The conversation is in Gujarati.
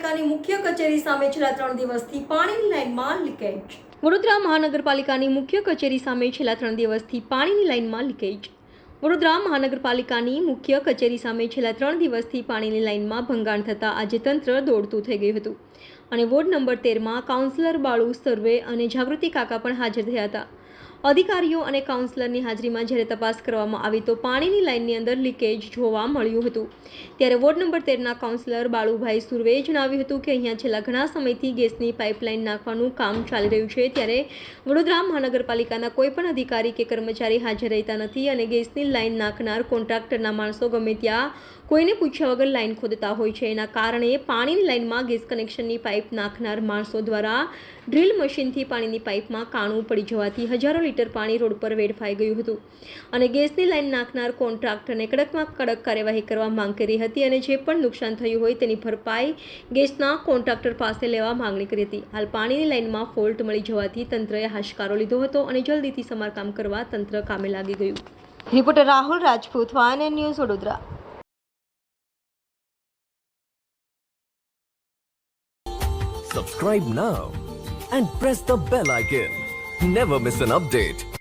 મહાનગરપાલિકાની મુખ્ય કચેરી સામે છેલ્લા 3 દિવસથી પાણીની લાઇનમાં લીકેજ. વડોદરા મહાનગરપાલિકાની મુખ્ય કચેરી સામે છેલ્લા 3 દિવસથી પાણીની લાઇનમાં લીકેજ. વડોદરા મહાનગરપાલિકાની મુખ્ય કચેરી સામે છેલ્લા 3 દિવસથી પાણીની લાઇનમાં ભંગાણ થતાં આજે તંત્ર દોડતું થઈ ગયું હતું અને વોર્ડ નંબર 13માં કાઉન્સિલર બાળુ સર્વે અને જાગૃતિ કાકા પણ હાજર થયા હતા. અધિકારીઓ અને કાઉન્સિલરની હાજરીમાં જ્યારે તપાસ કરવામાં આવી તો પાણીની લાઇનની અંદર લીકેજ જોવા મળ્યું હતું. ત્યારે વોર્ડ નંબર 13ના કાઉન્સિલર બાળુભાઈ સુર્વેએ જણાવ્યું હતું કે અહીંયા છેલ્લા ઘણા સમયથી ગેસની પાઇપલાઇન નાખવાનું કામ ચાલી રહ્યું છે, ત્યારે વડોદરા મહાનગરપાલિકાના કોઈ પણ અધિકારી કે કર્મચારી હાજર રહેતા નથી અને ગેસની લાઇન નાખનાર કોન્ટ્રાક્ટરના માણસો ગમે ત્યાં કોઈને પૂછ્યા વગર લાઇન ખોદતા હોય છે. એના કારણે પાણીની લાઇનમાં ગેસ કનેક્શનની પાઇપ નાખનાર માણસો દ્વારા ડ્રીલ મશીનથી પાણીની પાઇપમાં કાણું પડી જવાથી હજારો લીટર પાણી રોડ પર વેડફાઈ ગયું હતું અને ગેસની લાઇન નાખનાર કોન્ટ્રાક્ટરને કડકમાં કડક કાર્યવાહી કરવા માંગ કરી હતી અને જે પણ નુકસાન થયું હોય તેની ભરપાઈ ગેસના કોન્ટ્રાક્ટર પાસે લેવા માંગણી કરી હતી. હાલ પાણીની લાઇનમાં ફોલ્ટ મળી જવાથી તંત્રએ હાશકારો લીધો હતો અને જલ્દીથી સમારકામ કરવા તંત્ર કામે લાગી ગયું. Reporter Rahul Rajput, YNN news, Vadodara. Subscribe now and press the bell icon. Never miss an update.